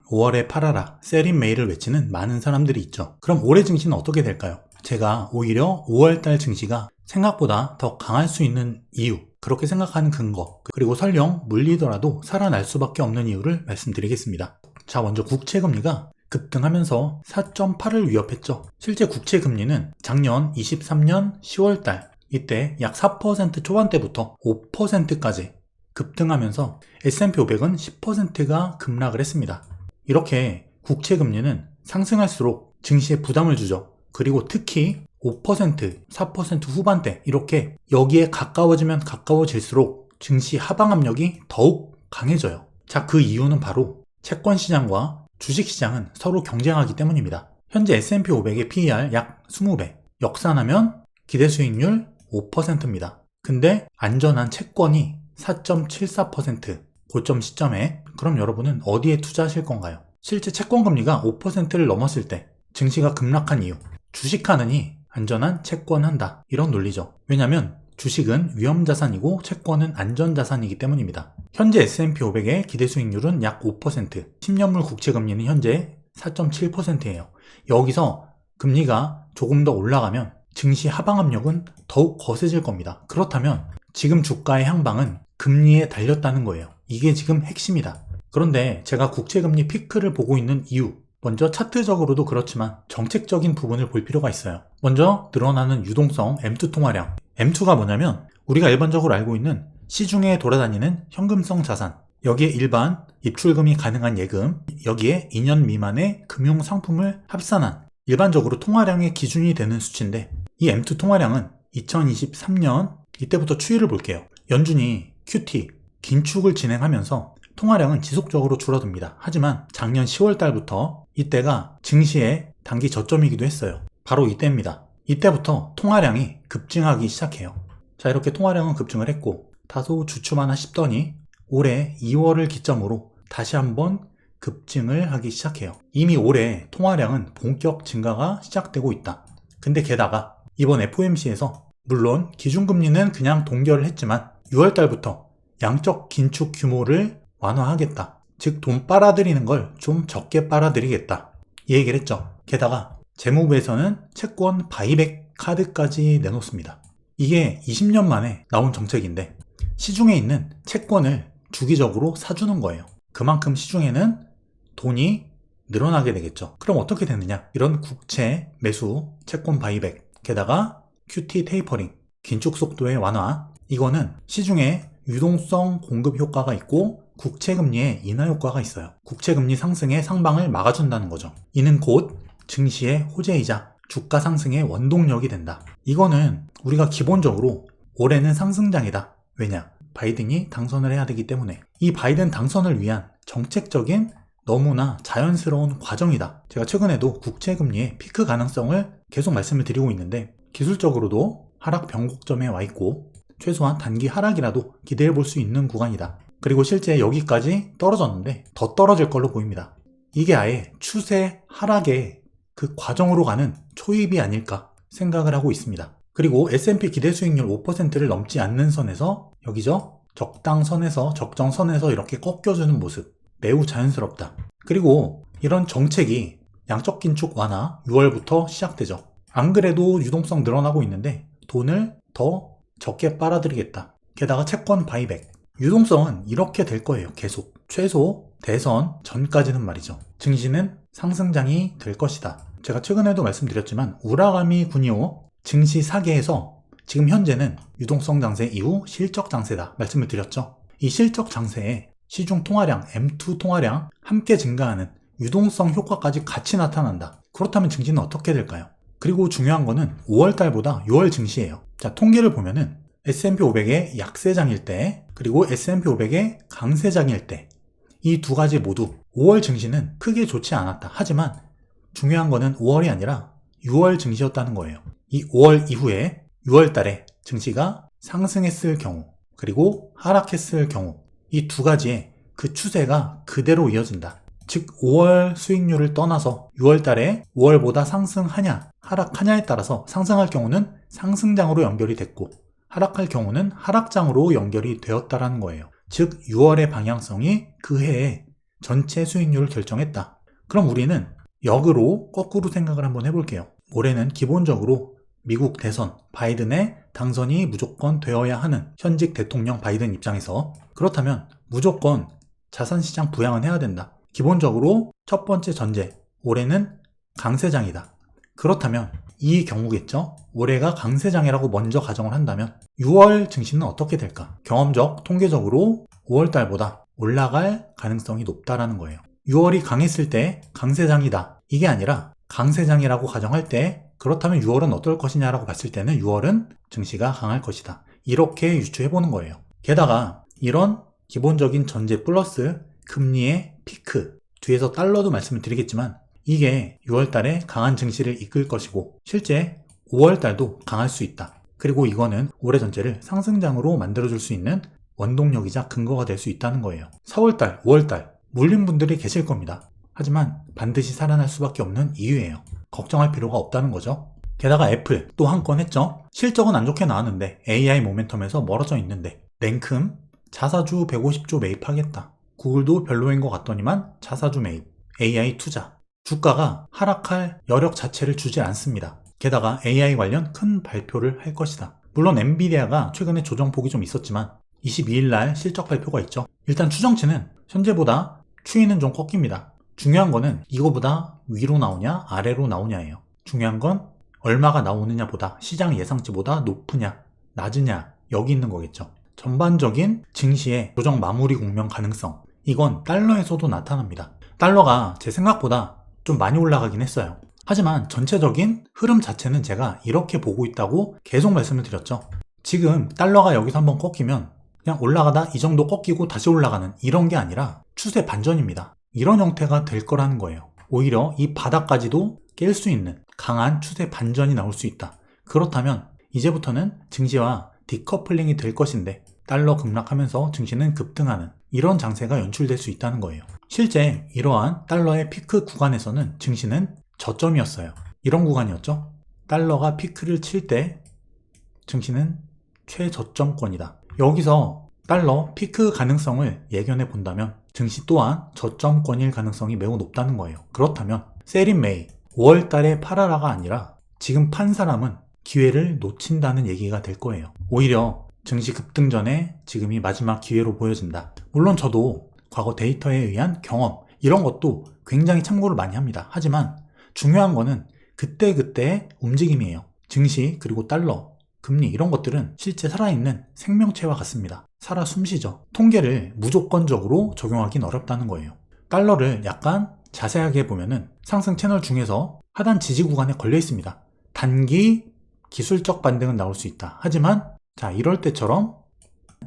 5월에 팔아라, 셀인 메일을 외치는 많은 사람들이 있죠. 그럼 올해 증시는 어떻게 될까요? 제가 오히려 5월달 증시가 생각보다 더 강할 수 있는 이유, 그렇게 생각하는 근거, 그리고 설령 물리더라도 살아날 수밖에 없는 이유를 말씀드리겠습니다. 자, 먼저 국채금리가 급등하면서 4.8을 위협했죠. 실제 국채금리는 작년 23년 10월달 이때 약 4% 초반대부터 5%까지 급등하면서 S&P 500은 10%가 급락을 했습니다. 이렇게 국채금리는 상승할수록 증시에 부담을 주죠. 그리고 특히 5%, 4% 후반대 이렇게 여기에 가까워지면 가까워질수록 증시 하방 압력이 더욱 강해져요. 자, 그 이유는 바로 채권 시장과 주식 시장은 서로 경쟁하기 때문입니다. 현재 S&P 500의 PER 약 20배, 역산하면 기대 수익률 5%입니다. 근데 안전한 채권이 4.74%, 고점 시점에 그럼 여러분은 어디에 투자하실 건가요? 실제 채권 금리가 5%를 넘었을 때 증시가 급락한 이유, 주식하느니 안전한 채권 한다, 이런 논리죠. 왜냐면 주식은 위험자산이고 채권은 안전자산이기 때문입니다. 현재 S&P 500의 기대 수익률은 약 5%, 10년물 국채금리는 현재 4.7%예요. 여기서 금리가 조금 더 올라가면 증시 하방 압력은 더욱 거세질 겁니다. 그렇다면 지금 주가의 향방은 금리에 달렸다는 거예요. 이게 지금 핵심이다. 그런데 제가 국채금리 피크를 보고 있는 이유, 먼저 차트적으로도 그렇지만 정책적인 부분을 볼 필요가 있어요. 먼저 늘어나는 유동성 M2 통화량. M2가 뭐냐면 우리가 일반적으로 알고 있는 시중에 돌아다니는 현금성 자산, 여기에 일반 입출금이 가능한 예금, 여기에 2년 미만의 금융상품을 합산한 일반적으로 통화량의 기준이 되는 수치인데, 이 M2 통화량은 2023년 이때부터 추이를 볼게요. 연준이 QT, 긴축을 진행하면서 통화량은 지속적으로 줄어듭니다. 하지만 작년 10월 달부터 이때가 증시의 단기 저점이기도 했어요. 바로 이때입니다. 이때부터 통화량이 급증하기 시작해요. 자, 이렇게 통화량은 급증을 했고 다소 주춤하나 싶더니 올해 2월을 기점으로 다시 한번 급증을 하기 시작해요. 이미 올해 통화량은 본격 증가가 시작되고 있다. 근데 게다가 이번 FOMC에서 물론 기준금리는 그냥 동결을 했지만 6월 달부터 양적 긴축 규모를 완화하겠다. 즉 돈 빨아들이는 걸 좀 적게 빨아들이겠다, 이 얘기를 했죠. 게다가 재무부에서는 채권 바이백 카드까지 내놓습니다. 이게 20년 만에 나온 정책인데 시중에 있는 채권을 주기적으로 사주는 거예요. 그만큼 시중에는 돈이 늘어나게 되겠죠. 그럼 어떻게 되느냐? 이런 국채 매수, 채권 바이백, 게다가 QT 테이퍼링, 긴축 속도의 완화, 이거는 시중에 유동성 공급 효과가 있고 국채금리의 인하 효과가 있어요. 국채금리 상승의 상방을 막아준다는 거죠. 이는 곧 증시의 호재이자 주가 상승의 원동력이 된다. 이거는 우리가 기본적으로 올해는 상승장이다. 왜냐? 바이든이 당선을 해야 되기 때문에. 이 바이든 당선을 위한 정책적인 너무나 자연스러운 과정이다. 제가 최근에도 국채금리의 피크 가능성을 계속 말씀을 드리고 있는데 기술적으로도 하락 변곡점에 와 있고 최소한 단기 하락이라도 기대해 볼 수 있는 구간이다. 그리고 실제 여기까지 떨어졌는데 더 떨어질 걸로 보입니다. 이게 아예 추세 하락의 그 과정으로 가는 초입이 아닐까 생각을 하고 있습니다. 그리고 S&P 기대 수익률 5%를 넘지 않는 선에서 여기죠, 적당선에서 적정선에서 이렇게 꺾여주는 모습, 매우 자연스럽다. 그리고 이런 정책이 양적 긴축 완화 6월부터 시작되죠. 안 그래도 유동성 늘어나고 있는데 돈을 더 적게 빨아들이겠다. 게다가 채권 바이백, 유동성은 이렇게 될 거예요. 계속 최소 대선 전까지는 말이죠. 증시는 상승장이 될 것이다. 제가 최근에도 말씀드렸지만 우라가미 군이오 증시 사계에서 지금 현재는 유동성 장세 이후 실적 장세다 말씀을 드렸죠. 이 실적 장세에 시중 통화량, M2 통화량 함께 증가하는 유동성 효과까지 같이 나타난다. 그렇다면 증시는 어떻게 될까요? 그리고 중요한 거는 5월달보다 6월 증시예요. 자, 통계를 보면은 S&P 500의 약세장일 때 그리고 S&P 500의 강세장일 때 이 두 가지 모두 5월 증시는 크게 좋지 않았다. 하지만 중요한 거는 5월이 아니라 6월 증시였다는 거예요. 이 5월 이후에 6월 달에 증시가 상승했을 경우 그리고 하락했을 경우 이 두 가지의 그 추세가 그대로 이어진다. 즉 5월 수익률을 떠나서 6월 달에 5월보다 상승하냐 하락하냐에 따라서 상승할 경우는 상승장으로 연결이 됐고 하락할 경우는 하락장으로 연결이 되었다라는 거예요. 즉 6월의 방향성이 그 해에 전체 수익률을 결정했다. 그럼 우리는 역으로 거꾸로 생각을 한번 해볼게요. 올해는 기본적으로 미국 대선, 바이든의 당선이 무조건 되어야 하는 현직 대통령 바이든 입장에서 그렇다면 무조건 자산시장 부양은 해야 된다. 기본적으로 첫 번째 전제, 올해는 강세장이다. 그렇다면 이 경우겠죠? 올해가 강세장이라고 먼저 가정을 한다면 6월 증시는 어떻게 될까? 경험적, 통계적으로 5월달보다 올라갈 가능성이 높다라는 거예요. 6월이 강했을 때 강세장이다. 이게 아니라 강세장이라고 가정할 때 그렇다면 6월은 어떨 것이냐라고 봤을 때는 6월은 증시가 강할 것이다. 이렇게 유추해보는 거예요. 게다가 이런 기본적인 전제 플러스 금리의 피크, 뒤에서 달러도 말씀을 드리겠지만 이게 6월달에 강한 증시를 이끌 것이고 실제 5월달도 강할 수 있다. 그리고 이거는 올해 전체를 상승장으로 만들어줄 수 있는 원동력이자 근거가 될 수 있다는 거예요. 4월달, 5월달 물린 분들이 계실 겁니다. 하지만 반드시 살아날 수밖에 없는 이유예요. 걱정할 필요가 없다는 거죠. 게다가 애플 또 한 건 했죠. 실적은 안 좋게 나왔는데 AI 모멘텀에서 멀어져 있는데 냉큼 자사주 150조 매입하겠다. 구글도 별로인 것 같더니만 자사주 매입, AI 투자. 주가가 하락할 여력 자체를 주지 않습니다. 게다가 AI 관련 큰 발표를 할 것이다. 물론 엔비디아가 최근에 조정폭이 좀 있었지만 22일 날 실적 발표가 있죠. 일단 추정치는 현재보다 추이는 좀 꺾입니다. 중요한 거는 이거보다 위로 나오냐 아래로 나오냐예요. 중요한 건 얼마가 나오느냐보다 시장 예상치보다 높으냐 낮으냐 여기 있는 거겠죠. 전반적인 증시의 조정 마무리 국면 가능성, 이건 달러에서도 나타납니다. 달러가 제 생각보다 좀 많이 올라가긴 했어요. 하지만 전체적인 흐름 자체는 제가 이렇게 보고 있다고 계속 말씀을 드렸죠. 지금 달러가 여기서 한번 꺾이면 그냥 올라가다 이 정도 꺾이고 다시 올라가는 이런 게 아니라 추세 반전입니다. 이런 형태가 될 거라는 거예요. 오히려 이 바닥까지도 깰 수 있는 강한 추세 반전이 나올 수 있다. 그렇다면 이제부터는 증시와 디커플링이 될 것인데 달러 급락하면서 증시는 급등하는 이런 장세가 연출될 수 있다는 거예요. 실제 이러한 달러의 피크 구간에서는 증시는 저점이었어요. 이런 구간이었죠. 달러가 피크를 칠 때 증시는 최저점권이다. 여기서 달러 피크 가능성을 예견해 본다면 증시 또한 저점권일 가능성이 매우 높다는 거예요. 그렇다면 셀인 메이 5월달에 팔아라가 아니라 지금 판 사람은 기회를 놓친다는 얘기가 될 거예요. 오히려 증시 급등 전에 지금이 마지막 기회로 보여진다. 물론 저도 과거 데이터에 의한 경험 이런 것도 굉장히 참고를 많이 합니다. 하지만 중요한 거는 그때그때의 움직임이에요. 증시 그리고 달러, 금리 이런 것들은 실제 살아있는 생명체와 같습니다. 살아 숨쉬죠. 통계를 무조건적으로 적용하긴 어렵다는 거예요. 달러를 약간 자세하게 보면은 상승 채널 중에서 하단 지지 구간에 걸려 있습니다. 단기 기술적 반등은 나올 수 있다. 하지만 자 이럴 때처럼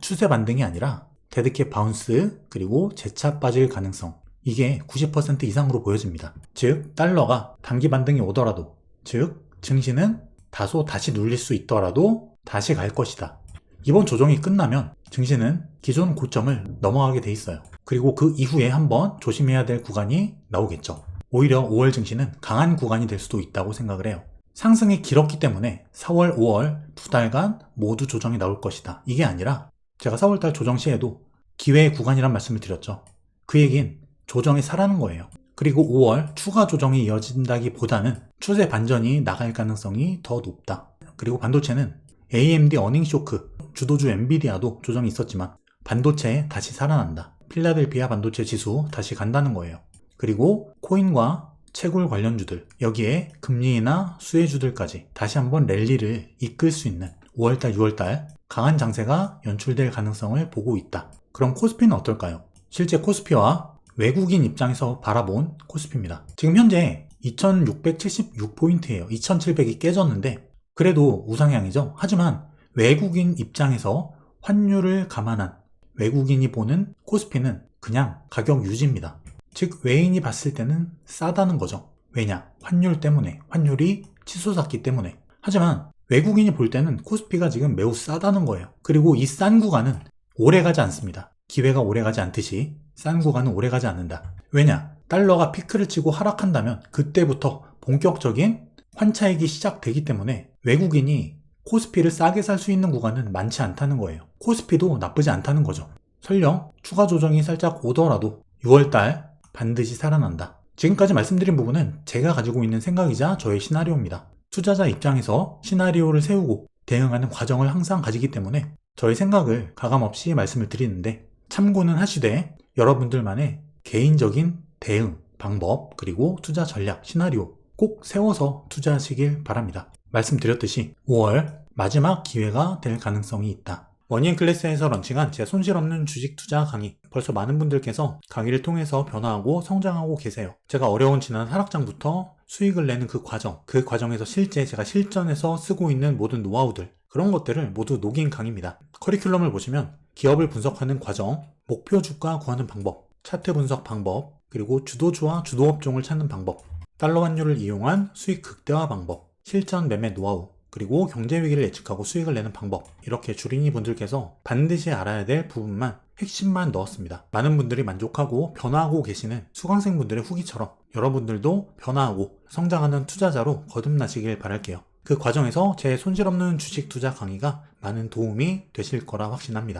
추세 반등이 아니라 데드캣 바운스 그리고 재차 빠질 가능성, 이게 90% 이상으로 보여집니다. 즉 달러가 단기 반등이 오더라도, 즉 증시는 다소 다시 눌릴 수 있더라도 다시 갈 것이다. 이번 조정이 끝나면 증시는 기존 고점을 넘어가게 돼 있어요. 그리고 그 이후에 한번 조심해야 될 구간이 나오겠죠. 오히려 5월 증시는 강한 구간이 될 수도 있다고 생각을 해요. 상승이 길었기 때문에 4월, 5월 두 달간 모두 조정이 나올 것이다. 이게 아니라 제가 4월달 조정 시에도 기회의 구간이란 말씀을 드렸죠. 그 얘긴 조정이 사라는 거예요. 그리고 5월 추가 조정이 이어진다기보다는 추세 반전이 나갈 가능성이 더 높다. 그리고 반도체는 AMD 어닝 쇼크, 주도주 엔비디아도 조정이 있었지만 반도체에 다시 살아난다. 필라델피아 반도체 지수 다시 간다는 거예요. 그리고 코인과 채굴 관련주들, 여기에 금리나 수혜주들까지 다시 한번 랠리를 이끌 수 있는 5월달, 6월달 강한 장세가 연출될 가능성을 보고 있다. 그럼 코스피는 어떨까요? 실제 코스피와 외국인 입장에서 바라본 코스피입니다. 지금 현재 2676포인트예요. 2700이 깨졌는데 그래도 우상향이죠. 하지만 외국인 입장에서 환율을 감안한 외국인이 보는 코스피는 그냥 가격 유지입니다. 즉 외인이 봤을 때는 싸다는 거죠. 왜냐? 환율 때문에, 환율이 치솟았기 때문에. 하지만 외국인이 볼 때는 코스피가 지금 매우 싸다는 거예요. 그리고 이 싼 구간은 오래 가지 않습니다. 기회가 오래 가지 않듯이 싼 구간은 오래 가지 않는다. 왜냐? 달러가 피크를 치고 하락한다면 그때부터 본격적인 환차익이 시작되기 때문에 외국인이 코스피를 싸게 살 수 있는 구간은 많지 않다는 거예요. 코스피도 나쁘지 않다는 거죠. 설령 추가 조정이 살짝 오더라도 6월달 반드시 살아난다. 지금까지 말씀드린 부분은 제가 가지고 있는 생각이자 저의 시나리오입니다. 투자자 입장에서 시나리오를 세우고 대응하는 과정을 항상 가지기 때문에 저의 생각을 가감없이 말씀을 드리는데 참고는 하시되 여러분들만의 개인적인 대응, 방법, 그리고 투자 전략, 시나리오 꼭 세워서 투자하시길 바랍니다. 말씀드렸듯이 5월 마지막 기회가 될 가능성이 있다. 머니앤클래스에서 런칭한 제 손실 없는 주식 투자 강의, 벌써 많은 분들께서 강의를 통해서 변화하고 성장하고 계세요. 제가 어려운 지난 하락장부터 수익을 내는 그 과정에서 실제 제가 실전에서 쓰고 있는 모든 노하우들, 그런 것들을 모두 녹인 강의입니다. 커리큘럼을 보시면 기업을 분석하는 과정, 목표 주가 구하는 방법, 차트 분석 방법, 그리고 주도주와 주도업종을 찾는 방법, 달러 환율을 이용한 수익 극대화 방법, 실전 매매 노하우, 그리고 경제 위기를 예측하고 수익을 내는 방법, 이렇게 주린이 분들께서 반드시 알아야 될 부분만 핵심만 넣었습니다. 많은 분들이 만족하고 변화하고 계시는 수강생분들의 후기처럼 여러분들도 변화하고 성장하는 투자자로 거듭나시길 바랄게요. 그 과정에서 제 손실 없는 주식 투자 강의가 많은 도움이 되실 거라 확신합니다.